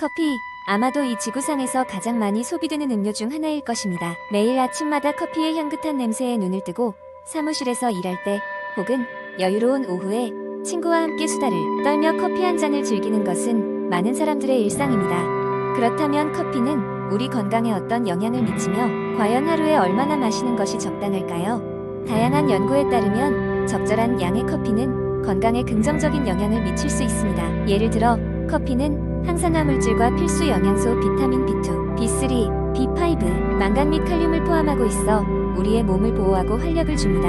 커피, 아마도 이 지구상에서 가장 많이 소비되는 음료 중 하나일 것입니다. 매일 아침마다 커피의 향긋한 냄새에 눈을 뜨고 사무실에서 일할 때 혹은 여유로운 오후에 친구와 함께 수다를 떨며 커피 한 잔을 즐기는 것은 많은 사람들의 일상입니다. 그렇다면 커피는 우리 건강에 어떤 영향을 미치며 과연 하루에 얼마나 마시는 것이 적당할까요? 다양한 연구에 따르면 적절한 양의 커피는 건강에 긍정적인 영향을 미칠 수 있습니다. 예를 들어 커피는 항산화 물질과 필수 영양소 비타민 B2, B3, B5, 망간 및 칼륨을 포함하고 있어 우리의 몸을 보호하고 활력을 줍니다.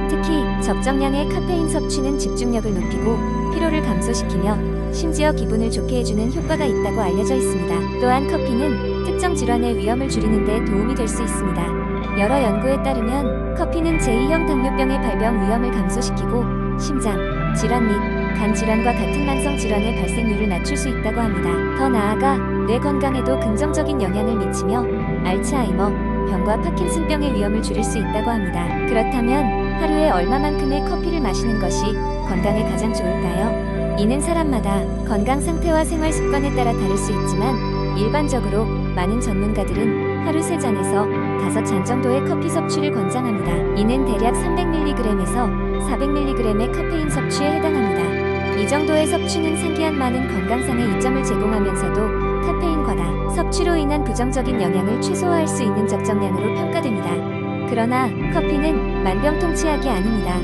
특히 적정량의 카페인 섭취는 집중력을 높이고 피로를 감소시키며 심지어 기분을 좋게 해주는 효과가 있다고 알려져 있습니다. 또한 커피는 특정 질환의 위험을 줄이는 데 도움이 될 수 있습니다. 여러 연구에 따르면 커피는 제2형 당뇨병의 발병 위험을 감소시키고 심장, 질환 및 간 질환과 같은 만성 질환의 발생률을 낮출 수 있다고 합니다. 더 나아가 뇌 건강에도 긍정적인 영향을 미치며 알츠하이머 병과 파킨슨병의 위험을 줄일 수 있다고 합니다. 그렇다면 하루에 얼마만큼의 커피를 마시는 것이 건강에 가장 좋을까요? 이는 사람마다 건강 상태와 생활 습관에 따라 다를 수 있지만 일반적으로 많은 전문가들은 하루 3잔에서 5잔 정도의 커피 섭취를 권장합니다. 이는 대략 300mg에서 400mg의 카페인 섭취에 해당합니다. 이 정도의 섭취는 상기한 많은 건강상의 이점을 제공하면서도 카페인 과다 섭취로 인한 부정적인 영향을 최소화할 수 있는 적정량으로 평가됩니다. 그러나 커피는 만병통치약이 아닙니다.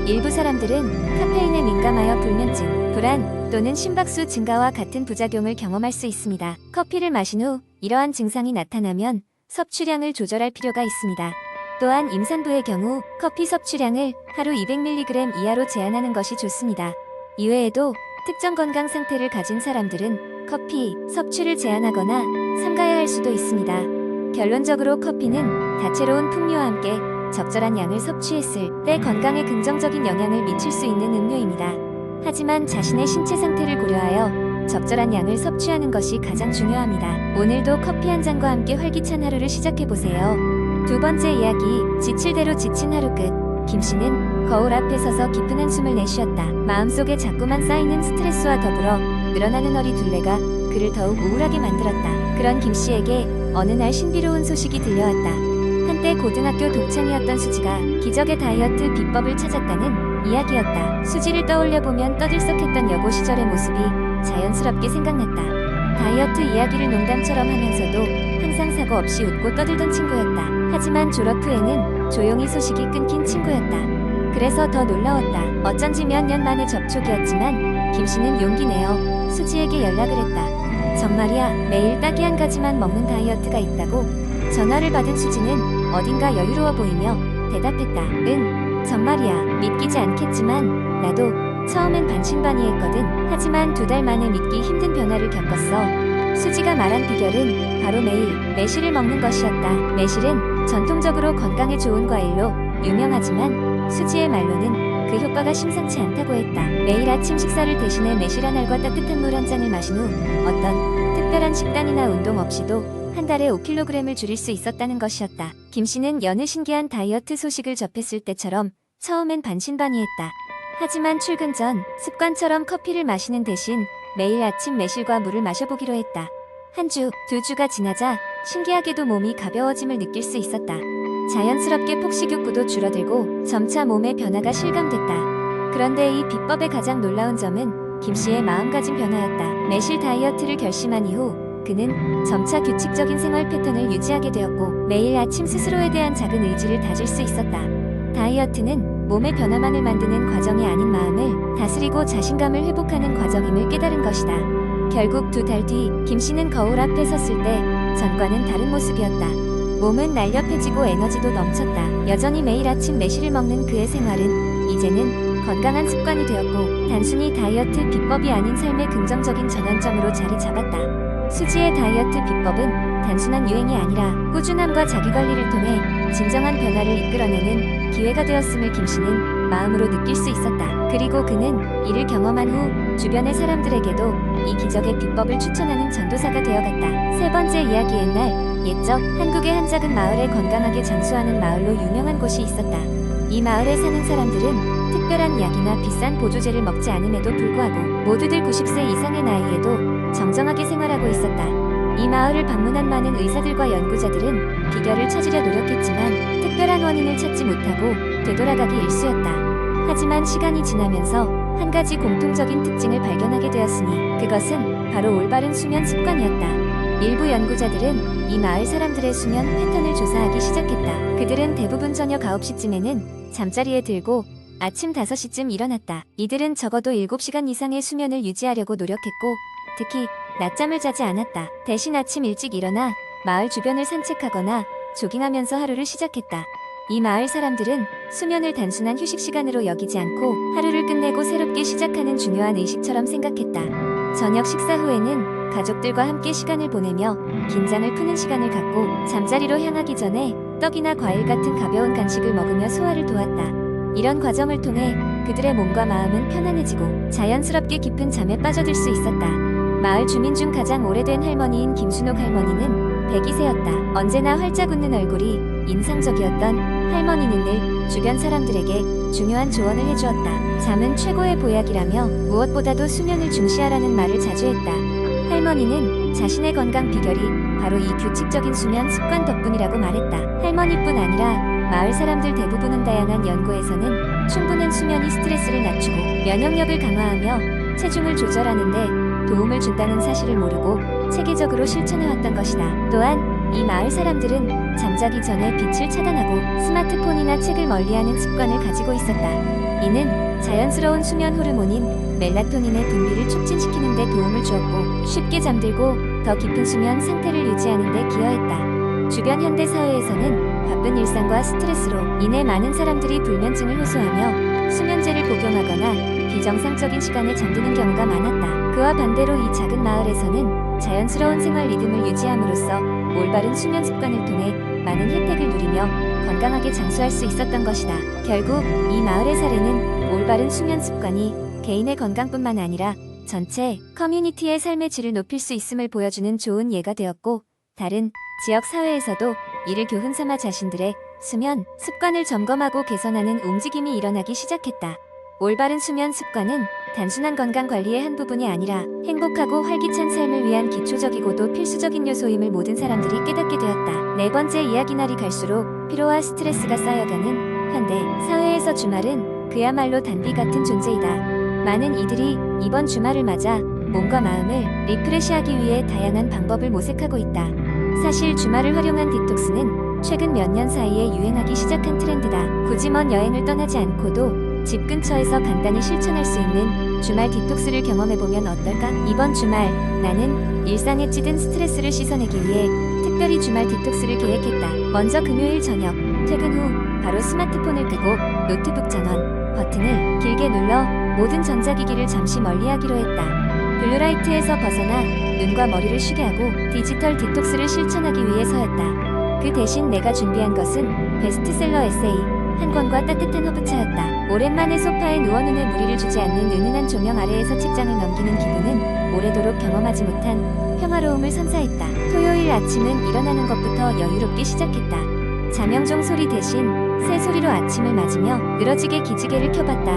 일부 사람들은 카페인에 민감하여 불면증, 불안 또는 심박수 증가와 같은 부작용을 경험할 수 있습니다. 커피를 마신 후 이러한 증상이 나타나면 섭취량을 조절할 필요가 있습니다. 또한 임산부의 경우 커피 섭취량을 하루 200mg 이하로 제한하는 것이 좋습니다. 이외에도 특정 건강 상태를 가진 사람들은 커피 섭취를 제한하거나 삼가야 할 수도 있습니다. 결론적으로 커피는 다채로운 풍미와 함께 적절한 양을 섭취했을 때 건강에 긍정적인 영향을 미칠 수 있는 음료입니다. 하지만 자신의 신체 상태를 고려하여 적절한 양을 섭취하는 것이 가장 중요합니다. 오늘도 커피 한 잔과 함께 활기찬 하루를 시작해보세요. 두 번째 이야기, 지칠 대로 지친 하루 끝. 김씨는 거울 앞에 서서 깊은 한숨을 내쉬었다. 마음속에 자꾸만 쌓이는 스트레스와 더불어 늘어나는 허리 둘레가 그를 더욱 우울하게 만들었다. 그런 김씨에게 어느 날 신비로운 소식이 들려왔다. 한때 고등학교 동창이었던 수지가 기적의 다이어트 비법을 찾았다는 이야기였다. 수지를 떠올려보면 떠들썩했던 여고 시절의 모습이 자연스럽게 생각났다. 다이어트 이야기를 농담처럼 하면서도 항상 사고 없이 웃고 떠들던 친구였다. 하지만 졸업 후에는 조용히 소식이 끊긴 친구였다. 그래서 더 놀라웠다. 어쩐지 몇 년 만의 접촉이었지만 김씨는 용기 내어 수지에게 연락을 했다. 정말이야, 매일 딱이 한 가지만 먹는 다이어트가 있다고. 전화를 받은 수지는 어딘가 여유로워 보이며 대답했다. 응, 정말이야. 믿기지 않겠지만 나도 처음엔 반신반의했거든. 하지만 2달 만에 믿기 힘든 변화를 겪었어. 수지가 말한 비결은 바로 매실을 먹는 것이었다. 매실은 전통적으로 건강에 좋은 과일로 유명하지만 수지의 말로는 그 효과가 심상치 않다고 했다. 매일 아침 식사를 대신해 매실 한 알과 따뜻한 물 한 잔을 마신 후 어떤 특별한 식단이나 운동 없이도 한 달에 5kg을 줄일 수 있었다는 것이었다. 김씨는 여느 신기한 다이어트 소식을 접했을 때처럼 처음엔 반신반의했다. 하지만 출근 전 습관처럼 커피를 마시는 대신 매일 아침 매실과 물을 마셔보기로 했다. 1주, 2주가 지나자 신기하게도 몸이 가벼워짐을 느낄 수 있었다. 자연스럽게 폭식 욕구도 줄어들고 점차 몸의 변화가 실감됐다. 그런데 이 비법의 가장 놀라운 점은 김씨의 마음가짐 변화였다. 매실 다이어트를 결심한 이후 그는 점차 규칙적인 생활 패턴을 유지하게 되었고 매일 아침 스스로에 대한 작은 의지를 다질 수 있었다. 다이어트는 몸의 변화만을 만드는 과정이 아닌 마음을 다스리고 자신감을 회복하는 과정임을 깨달은 것이다. 결국 2달 뒤 김씨는 거울 앞에 섰을 때 전과는 다른 모습이었다. 몸은 날렵해지고 에너지도 넘쳤다. 여전히 매일 아침 매실을 먹는 그의 생활은 이제는 건강한 습관이 되었고 단순히 다이어트 비법이 아닌 삶의 긍정적인 전환점으로 자리 잡았다. 수지의 다이어트 비법은 단순한 유행이 아니라 꾸준함과 자기관리를 통해 진정한 변화를 이끌어내는 기회가 되었음을 김씨는 마음으로 느낄 수 있었다. 그리고 그는 이를 경험한 후 주변의 사람들에게도 이 기적의 비법을 추천하는 전도사가 되어갔다. 세 번째 이야기. 옛적 한국의 한 작은 마을에 건강하게 장수하는 마을로 유명한 곳이 있었다. 이 마을에 사는 사람들은 특별한 약이나 비싼 보조제를 먹지 않음에도 불구하고 모두들 90세 이상의 나이에도 정정하게 생활하고 있었다. 이 마을을 방문한 많은 의사들과 연구자들은 비결을 찾으려 노력했지만 특별한 원인을 찾지 못하고 되돌아가기 일쑤였다. 하지만 시간이 지나면서 한 가지 공통적인 특징을 발견하게 되었으니 그것은 바로 올바른 수면 습관이었다. 일부 연구자들은 이 마을 사람들의 수면 패턴을 조사하기 시작했다. 그들은 대부분 저녁 9시쯤에는 잠자리에 들고 아침 5시쯤 일어났다. 이들은 적어도 7시간 이상의 수면을 유지하려고 노력했고 특히 낮잠을 자지 않았다. 대신 아침 일찍 일어나 마을 주변을 산책하거나 조깅하면서 하루를 시작했다. 이 마을 사람들은 수면을 단순한 휴식 시간으로 여기지 않고 하루를 끝내고 새롭게 시작하는 중요한 의식처럼 생각했다. 저녁 식사 후에는 가족들과 함께 시간을 보내며 긴장을 푸는 시간을 갖고 잠자리로 향하기 전에 떡이나 과일 같은 가벼운 간식을 먹으며 소화를 도왔다. 이런 과정을 통해 그들의 몸과 마음은 편안해지고 자연스럽게 깊은 잠에 빠져들 수 있었다. 마을 주민 중 가장 오래된 할머니인 김순옥 할머니는 102세였다. 언제나 활짝 웃는 얼굴이 인상적이었던 할머니는 늘 주변 사람들에게 중요한 조언을 해주었다. 잠은 최고의 보약이라며 무엇보다도 수면을 중시하라는 말을 자주 했다. 할머니는 자신의 건강 비결이 바로 이 규칙적인 수면 습관 덕분이라고 말했다. 할머니뿐 아니라 마을 사람들 대부분은 다양한 연구에서는 충분한 수면이 스트레스를 낮추고 면역력을 강화하며 체중을 조절하는 데 도움을 준다는 사실을 모르고 체계적으로 실천해왔던 것이다. 또한 이 마을 사람들은 잠자기 전에 빛을 차단하고 스마트폰이나 책을 멀리하는 습관을 가지고 있었다. 이는 자연스러운 수면 호르몬인 멜라토닌의 분비를 촉진시키는 데 도움을 주었고 쉽게 잠들고 더 깊은 수면 상태를 유지하는 데 기여했다. 주변 현대 사회에서는 바쁜 일상과 스트레스로 인해 많은 사람들이 불면증을 호소하며 수면제를 복용하거나 비정상적인 시간에 잠드는 경우가 많았다. 그와 반대로 이 작은 마을에서는 자연스러운 생활 리듬을 유지함으로써 올바른 수면 습관을 통해 많은 혜택을 누리며 건강하게 장수할 수 있었던 것이다. 결국 이 마을의 사례는 올바른 수면 습관이 개인의 건강뿐만 아니라 전체 커뮤니티의 삶의 질을 높일 수 있음을 보여주는 좋은 예가 되었고 다른 지역 사회에서도 이를 교훈 삼아 자신들의 수면 습관을 점검하고 개선하는 움직임이 일어나기 시작했다. 올바른 수면 습관은 단순한 건강 관리의 한 부분이 아니라 행복하고 활기찬 삶을 위한 기초적이고도 필수적인 요소임을 모든 사람들이 깨닫게 되었다. 네 번째 이야기 날이 갈수록 피로와 스트레스가 쌓여가는 현대 사회에서 주말은 그야말로 단비 같은 존재이다. 많은 이들이 이번 주말을 맞아 몸과 마음을 리프레시하기 위해 다양한 방법을 모색하고 있다. 사실 주말을 활용한 디톡스는 최근 몇 년 사이에 유행하기 시작한 트렌드다. 굳이 먼 여행을 떠나지 않고도 집 근처에서 간단히 실천할 수 있는 주말 디톡스를 경험해보면 어떨까? 이번 주말 나는 일상에 찌든 스트레스를 씻어내기 위해 특별히 주말 디톡스를 계획했다. 먼저 금요일 저녁 퇴근 후 바로 스마트폰을 끄고 노트북 전원 버튼을 길게 눌러 모든 전자기기를 잠시 멀리하기로 했다. 블루라이트에서 벗어나 눈과 머리를 쉬게 하고 디지털 디톡스를 실천하기 위해서였다. 그 대신 내가 준비한 것은 베스트셀러 에세이 한 권과 따뜻한 허브차였다. 오랜만에 소파에 누워 눈에 무리를 주지 않는 은은한 조명 아래에서 책장을 넘기는 기분은 오래도록 경험하지 못한 평화로움을 선사했다. 토요일 아침은 일어나는 것부터 여유롭게 시작했다. 자명종 소리 대신 새 소리로 아침을 맞으며 늘어지게 기지개를 켜봤다.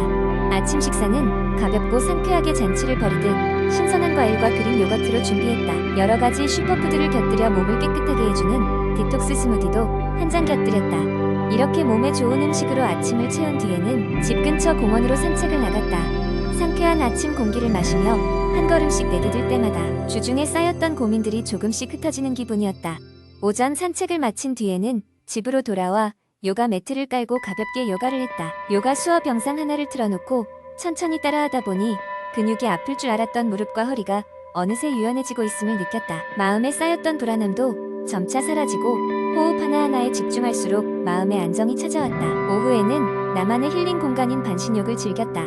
아침 식사는 가볍고 상쾌하게 잔치를 벌이듯 신선한 과일과 그릭 요거트로 준비했다. 여러 가지 슈퍼푸드를 곁들여 몸을 깨끗하게 해주는 디톡스 스무디도 한 잔 곁들였다. 이렇게 몸에 좋은 음식으로 아침을 채운 뒤에는 집 근처 공원으로 산책을 나갔다. 상쾌한 아침 공기를 마시며 한 걸음씩 내디딜 때마다 주중에 쌓였던 고민들이 조금씩 흩어지는 기분이었다. 오전 산책을 마친 뒤에는 집으로 돌아와 요가 매트를 깔고 가볍게 요가를 했다. 요가 수업 영상 하나를 틀어놓고 천천히 따라하다 보니 근육이 아플 줄 알았던 무릎과 허리가 어느새 유연해지고 있음을 느꼈다. 마음에 쌓였던 불안함도 점차 사라지고 호흡 하나하나에 집중할수록 마음의 안정이 찾아왔다. 오후에는 나만의 힐링 공간인 반신욕을 즐겼다.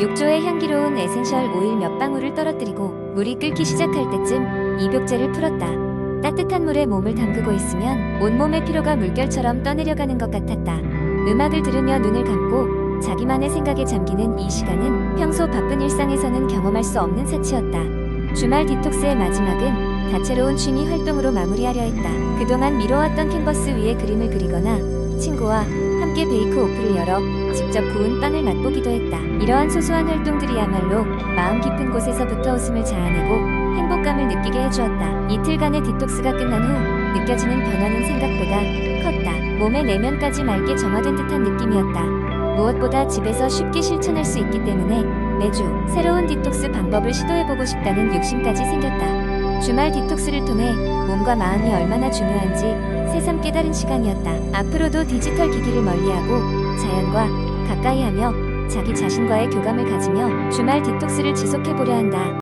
욕조에 향기로운 에센셜 오일 몇 방울을 떨어뜨리고 물이 끓기 시작할 때쯤 입욕제를 풀었다. 따뜻한 물에 몸을 담그고 있으면 온몸의 피로가 물결처럼 떠내려가는 것 같았다. 음악을 들으며 눈을 감고 자기만의 생각에 잠기는 이 시간은 평소 바쁜 일상에서는 경험할 수 없는 사치였다. 주말 디톡스의 마지막은 다채로운 취미 활동으로 마무리하려 했다. 그동안 미뤄왔던 캔버스 위에 그림을 그리거나 친구와 함께 베이크 오프를 열어 직접 구운 빵을 맛보기도 했다. 이러한 소소한 활동들이야말로 마음 깊은 곳에서부터 웃음을 자아내고 행복감을 느끼게 해주었다. 이틀간의 디톡스가 끝난 후 느껴지는 변화는 생각보다 컸다. 몸의 내면까지 맑게 정화된 듯한 느낌이었다. 무엇보다 집에서 쉽게 실천할 수 있기 때문에 매주 새로운 디톡스 방법을 시도해보고 싶다는 욕심까지 생겼다. 주말 디톡스를 통해 몸과 마음이 얼마나 중요한지 새삼 깨달은 시간이었다. 앞으로도 디지털 기기를 멀리하고 자연과 가까이하며 자기 자신과의 교감을 가지며 주말 디톡스를 지속해보려 한다.